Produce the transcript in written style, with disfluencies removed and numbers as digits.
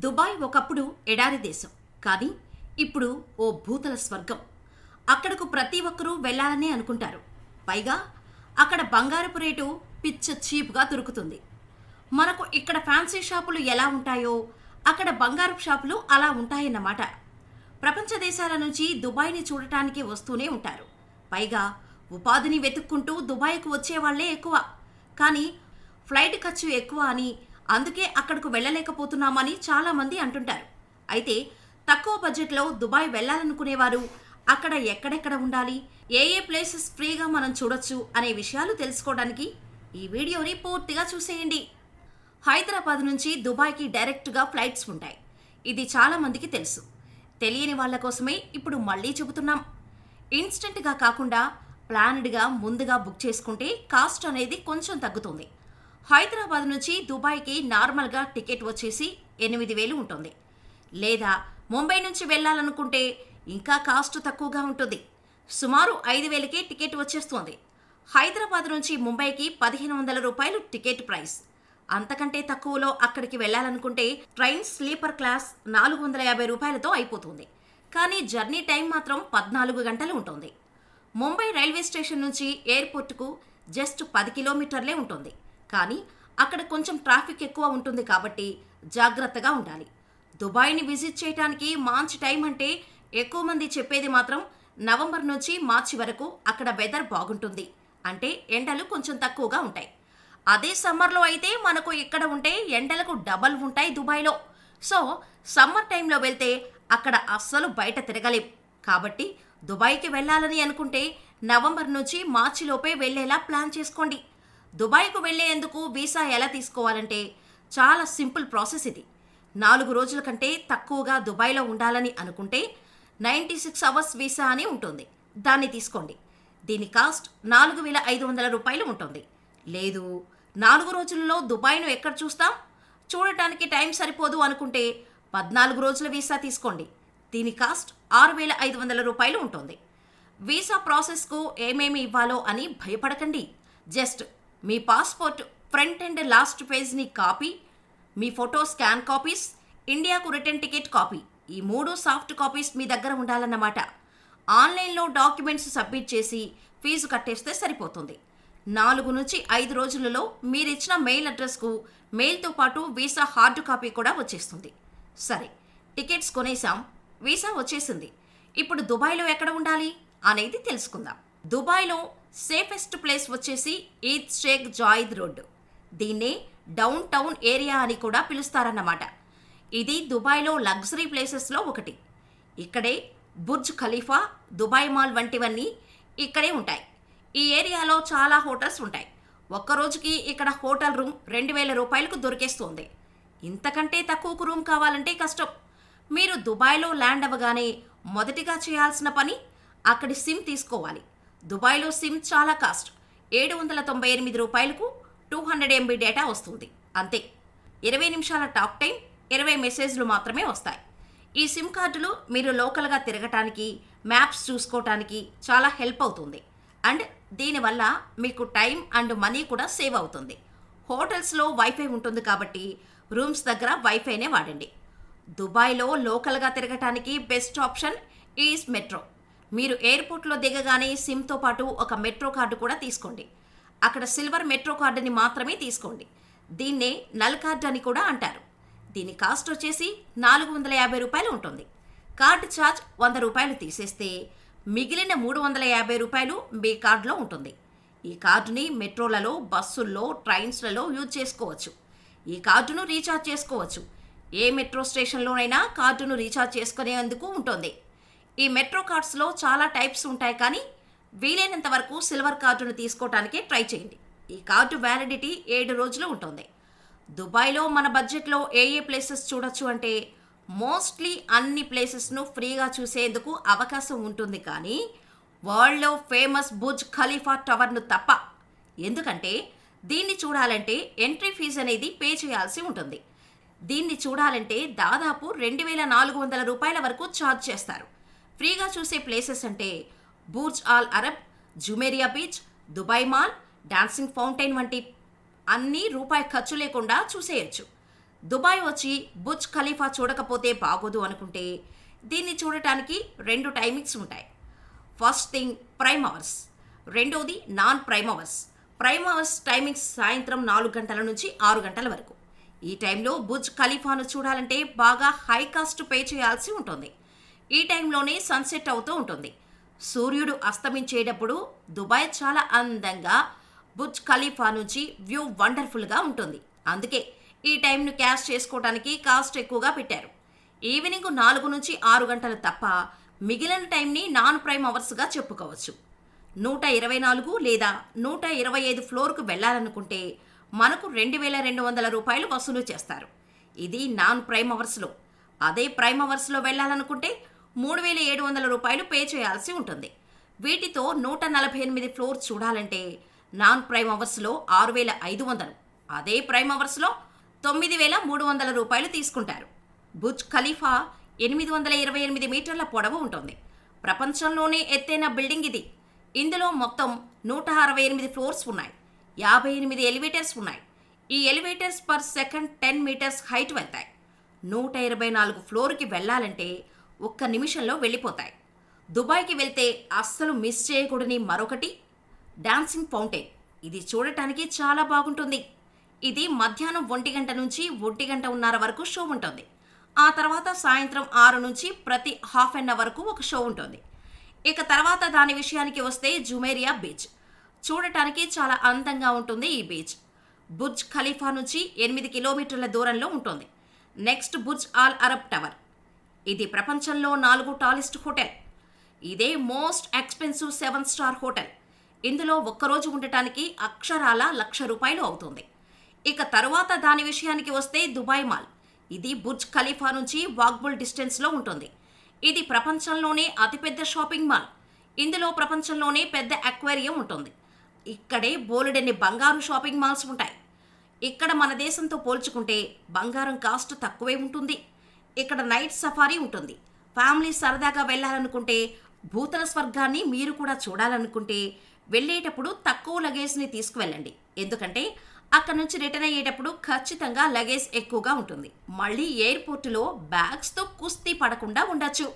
Dubai ఒకప్పుడు ఎడారి దేశం, కానీ ఇప్పుడు ఓ భూతల స్వర్గం. అక్కడకు ప్రతి ఒక్కరూ వెళ్ళాలని అనుకుంటారు. పైగా అక్కడ బంగారపు రేటు పిచ్చ చీప్గా దొరుకుతుంది. మనకు ఇక్కడ ఫ్యాన్సీ షాపులు ఎలా ఉంటాయో అక్కడ బంగారపు షాపులు అలా ఉంటాయన్నమాట. ప్రపంచ దేశాల నుంచి దుబాయ్ని చూడటానికి వస్తూనే ఉంటారు. పైగా ఉపాధిని వెతుక్కుంటూ దుబాయ్కు వచ్చేవాళ్లే ఎక్కువ. కానీ ఫ్లైట్ ఖర్చు ఎక్కువ అని, అందుకే అక్కడకు వెళ్ళలేకపోతున్నామని చాలామంది అంటుంటారు. అయితే తక్కువ బడ్జెట్లో దుబాయ్ వెళ్ళాలనుకునేవారు అక్కడ ఎక్కడెక్కడ ఉండాలి, ఏ ఏ ప్లేసెస్ ఫ్రీగా మనం చూడొచ్చు అనే విషయాలు తెలుసుకోవడానికి ఈ వీడియోని పూర్తిగా చూసేయండి. హైదరాబాద్ నుంచి దుబాయ్కి డైరెక్ట్గా ఫ్లైట్స్ ఉంటాయి. ఇది చాలామందికి తెలుసు. తెలియని వాళ్ళ కోసమే ఇప్పుడు మళ్ళీ చెబుతున్నాం. ఇన్స్టెంట్గా కాకుండా ప్లాన్డ్గా ముందుగా బుక్ చేసుకుంటే కాస్ట్ అనేది కొంచెం తగ్గుతుంది. హైదరాబాద్ నుంచి దుబాయ్కి నార్మల్గా టికెట్ వచ్చేసి 8,000 ఉంటుంది. లేదా ముంబై నుంచి వెళ్ళాలనుకుంటే ఇంకా కాస్ట్ తక్కువగా ఉంటుంది. సుమారు 5,000కే టికెట్ వచ్చేస్తుంది. హైదరాబాద్ నుంచి ముంబైకి 1,500 రూపాయలు టికెట్ ప్రైస్. అంతకంటే తక్కువలో అక్కడికి వెళ్ళాలనుకుంటే ట్రైన్ స్లీపర్ క్లాస్ 450 రూపాయలతో అయిపోతుంది. కానీ జర్నీ టైం మాత్రం 14 గంటలు ఉంటుంది. ముంబై రైల్వే స్టేషన్ నుంచి ఎయిర్పోర్టుకు జస్ట్ 10 కిలోమీటర్లే ఉంటుంది. కానీ అక్కడ కొంచెం ట్రాఫిక్ ఎక్కువ ఉంటుంది కాబట్టి జాగ్రత్తగా ఉండాలి. దుబాయ్ని విజిట్ చేయడానికి మంచి టైం అంటే ఎక్కువ మంది చెప్పేది మాత్రం నవంబర్ నుంచి మార్చి వరకు అక్కడ వెదర్ బాగుంటుంది. అంటే ఎండలు కొంచెం తక్కువగా ఉంటాయి. అదే సమ్మర్లో అయితే మనకు ఇక్కడ ఉంటే ఎండలకు డబల్ ఉంటాయి దుబాయ్లో. సో సమ్మర్ టైంలో వెళ్తే అక్కడ అస్సలు బయట తిరగలేం. కాబట్టి దుబాయ్కి వెళ్ళాలని అనుకుంటే నవంబర్ నుంచి మార్చిలోపే వెళ్ళేలా ప్లాన్ చేసుకోండి. దుబాయ్కు వెళ్ళేందుకు వీసా ఎలా తీసుకోవాలంటే చాలా సింపుల్ ప్రాసెస్ ఇది. 4 రోజుల కంటే తక్కువగా దుబాయ్లో ఉండాలని అనుకుంటే 96 అవర్స్ వీసా అని ఉంటుంది. దాన్ని తీసుకోండి. దీని కాస్ట్ 4,500 రూపాయలు ఉంటుంది. లేదు 4 రోజులలో దుబాయ్ను ఎక్కడ చూస్తాం, చూడటానికి టైం సరిపోదు అనుకుంటే 14 రోజుల వీసా తీసుకోండి. దీని కాస్ట్ 6,500 రూపాయలు ఉంటుంది. వీసా ప్రాసెస్కు ఏమేమి ఇవ్వాలో అని భయపడకండి. జస్ట్ మీ పాస్పోర్ట్ ఫ్రంట్ అండ్ లాస్ట్ పేజ్ని కాపీ, మీ ఫోటో స్కాన్ కాపీస్, ఇండియాకు రిటర్న్ టికెట్ కాపీ, ఈ 3 సాఫ్ట్ కాపీస్ మీ దగ్గర ఉండాలన్నమాట. ఆన్లైన్లో డాక్యుమెంట్స్ సబ్మిట్ చేసి ఫీజు కట్టేస్తే సరిపోతుంది. 4 నుంచి 5 రోజులలో మీరిచ్చిన మెయిల్ అడ్రస్కు మెయిల్తో పాటు వీసా హార్డ్ కాపీ కూడా వచ్చేస్తుంది. సరే, టికెట్స్ కొనేసాం, వీసా వచ్చేసింది. ఇప్పుడు దుబాయ్లో ఎక్కడ ఉండాలి అనేది తెలుసుకుందాం. దుబాయ్లో సేఫెస్ట్ ప్లేస్ వచ్చేసి ఈద్ షేక్ జాయిద్ రోడ్. దీన్నే డౌన్ టౌన్ ఏరియా అని కూడా పిలుస్తారన్నమాట. ఇది దుబాయ్లో లగ్జరీ ప్లేసెస్లో ఒకటి. ఇక్కడే బుర్జ్ ఖలీఫా, దుబాయ్ మాల్ వంటివన్నీ ఇక్కడే ఉంటాయి. ఈ ఏరియాలో చాలా హోటల్స్ ఉంటాయి. ఒక్కరోజుకి ఇక్కడ హోటల్ రూమ్ 2,000 రూపాయలకు దొరికేస్తుంది. ఇంతకంటే తక్కువకు రూమ్ కావాలంటే కష్టం. మీరు దుబాయ్లో ల్యాండ్ అవ్వగానే మొదటిగా చేయాల్సిన పని అక్కడి సిమ్ తీసుకోవాలి. దుబాయ్లో సిమ్ చాలా కాస్ట్. 798 రూపాయలకు 200 MB డేటా వస్తుంది. అంతే. 20 నిమిషాల టాక్ టైం, 20 మెసేజ్లు మాత్రమే వస్తాయి. ఈ సిమ్ కార్డులు మీరు లోకల్గా తిరగటానికి, మ్యాప్స్ చూసుకోవటానికి చాలా హెల్ప్ అవుతుంది. అండ్ దీనివల్ల మీకు టైం అండ్ మనీ కూడా సేవ్ అవుతుంది. హోటల్స్లో వైఫై ఉంటుంది కాబట్టి రూమ్స్ దగ్గర వైఫైనే వాడండి. దుబాయ్లో లోకల్గా తిరగటానికి బెస్ట్ ఆప్షన్ ఈజ్ మెట్రో. మీరు ఎయిర్పోర్ట్లో దిగగానే సిమ్తో పాటు ఒక మెట్రో కార్డు కూడా తీసుకోండి. అక్కడ సిల్వర్ మెట్రో కార్డుని మాత్రమే తీసుకోండి. దీన్నే నల్ కార్డు అని కూడా అంటారు. దీని కాస్ట్ వచ్చేసి 450 రూపాయలు ఉంటుంది. కార్డు ఛార్జ్ 100 రూపాయలు తీసేస్తే మిగిలిన 350 రూపాయలు మీ కార్డులో ఉంటుంది. ఈ కార్డుని మెట్రోలలో, బస్సుల్లో, ట్రైన్స్లలో యూజ్ చేసుకోవచ్చు. ఈ కార్డును రీఛార్జ్ చేసుకోవచ్చు. ఏ మెట్రో స్టేషన్లోనైనా కార్డును రీఛార్జ్ చేసుకునేందుకు ఉంటుంది. ఈ మెట్రో కార్డ్స్లో చాలా టైప్స్ ఉంటాయి, కానీ వీలైనంత వరకు సిల్వర్ కార్డును తీసుకోవటానికే ట్రై చేయండి. ఈ కార్డు వ్యాలిడిటీ 7 రోజులు ఉంటుంది. దుబాయ్లో మన బడ్జెట్లో ఏ ఏ ప్లేసెస్ చూడొచ్చు అంటే మోస్ట్లీ అన్ని ప్లేసెస్ను ఫ్రీగా చూసేందుకు అవకాశం ఉంటుంది. కానీ వరల్డ్లో ఫేమస్ బుర్జ్ ఖలీఫా టవర్ను తప్ప. ఎందుకంటే దీన్ని చూడాలంటే ఎంట్రీ ఫీజు అనేది పే చేయాల్సి ఉంటుంది. దీన్ని చూడాలంటే దాదాపు 2,400 రూపాయల వరకు ఛార్జ్ చేస్తారు. ఫ్రీగా చూసే ప్లేసెస్ అంటే Burj Al Arab, Jumeirah beach, Dubai mall, dancing fountain వంటి అన్నీ రూపాయి ఖర్చు లేకుండా చూసేయచ్చు. దుబాయ్ వచ్చి బుర్జ్ ఖలీఫా చూడకపోతే బాగోదు అనుకుంటే దీన్ని చూడటానికి 2 టైమింగ్స్ ఉంటాయి. ఫస్ట్ థింగ్ ప్రైమ్ అవర్స్, రెండోది non prime hours. Prime hours timings సాయంత్రం 4 గంటల నుంచి 6 గంటల వరకు. ఈ టైంలో బుర్జ్ ఖలీఫాను చూడాలంటే బాగా హై కాస్ట్ పే చేయాల్సి ఉంటుంది. ఈ టైంలోనే సన్సెట్ అవుతూ ఉంటుంది. సూర్యుడు అస్తమించేటప్పుడు దుబాయ్ చాలా అందంగా బుర్జ్ ఖలీఫా నుంచి వ్యూ వండర్ఫుల్గా ఉంటుంది. అందుకే ఈ టైంను క్యాష్ చేసుకోవడానికి కాస్ట్ ఎక్కువగా పెట్టారు. ఈవినింగ్ 4 నుంచి 6 గంటలు తప్ప మిగిలిన టైంని నాన్ ప్రైమ్ అవర్స్గా చెప్పుకోవచ్చు. 124 లేదా 125 ఫ్లోర్కు వెళ్ళాలనుకుంటే మనకు 2,200 రూపాయలు వసూలు చేస్తారు. ఇది నాన్ ప్రైమ్ అవర్స్లో. అదే ప్రైమ్ అవర్స్లో వెళ్ళాలనుకుంటే 3,700 రూపాయలు పే చేయాల్సి ఉంటుంది. వీటితో 148 ఫ్లోర్ చూడాలంటే నాన్ ప్రైమ్ అవర్స్లో 6,500, అదే ప్రైమ్ అవర్స్లో 9,300 రూపాయలు తీసుకుంటారు. బుర్జ్ ఖలీఫా 828 మీటర్ల పొడవు ఉంటుంది. ప్రపంచంలోనే ఎత్తైన బిల్డింగ్ ఇది. ఇందులో మొత్తం 168 ఫ్లోర్స్ ఉన్నాయి. 58 ఎలివేటర్స్ ఉన్నాయి. ఈ elevators per second 10 metres height వెళ్తాయి. 124 ఫ్లోర్కి వెళ్ళాలంటే ఒక్క నిమిషంలో వెళ్ళిపోతాయి. దుబాయ్కి వెళ్తే అస్సలు మిస్ చేయకూడని మరొకటి డాన్సింగ్ ఫౌంటైన్. ఇది చూడటానికి చాలా బాగుంటుంది. ఇది మధ్యాహ్నం 1 గంట నుంచి 1:30 వరకు షో ఉంటుంది. ఆ తర్వాత సాయంత్రం 6 నుంచి ప్రతి హాఫ్ అన్ అవర్ వరకు ఒక షో ఉంటుంది. ఇక తర్వాత దాని విషయానికి వస్తే జుమేరియా బీచ్. చూడటానికి చాలా అందంగా ఉంటుంది ఈ బీచ్. బుర్జ్ ఖలీఫా నుంచి 8 కిలోమీటర్ల దూరంలో ఉంటుంది. Next Burj Al Arab tower. ఇది ప్రపంచంలో 4 టాలెస్ట్ హోటల్. ఇదే మోస్ట్ ఎక్స్పెన్సివ్ 7 స్టార్ హోటల్. ఇందులో ఒక్కరోజు ఉండటానికి అక్షరాల 1,00,000 రూపాయలు అవుతుంది. ఇక తరువాత దాని విషయానికి వస్తే దుబాయ్ మాల్. ఇది బుర్జ్ ఖలీఫా నుంచి వాక్బుల్ డిస్టెన్స్లో ఉంటుంది. ఇది ప్రపంచంలోనే అతిపెద్ద షాపింగ్ మాల్. ఇందులో ప్రపంచంలోనే పెద్ద అక్వేరియం ఉంటుంది. ఇక్కడే బోలెడన్ని బంగారు షాపింగ్ మాల్స్ ఉంటాయి. ఇక్కడ మన దేశంతో పోల్చుకుంటే బంగారం కాస్ట్ తక్కువే ఉంటుంది. ఇక్కడ నైట్ సఫారీ ఉంటుంది. ఫ్యామిలీ సరదాగా వెళ్ళాలనుకుంటే, భూతల స్వర్గాన్ని మీరు కూడా చూడాలనుకుంటే వెళ్ళేటప్పుడు తక్కువ లగేజ్ని తీసుకువెళ్ళండి. ఎందుకంటే అక్కడ నుంచి రిటర్న్ అయ్యేటప్పుడు ఖచ్చితంగా లగేజ్ ఎక్కువగా ఉంటుంది. మళ్ళీ ఎయిర్పోర్టులో బ్యాగ్స్తో కుస్తీ పడకుండా ఉండొచ్చు.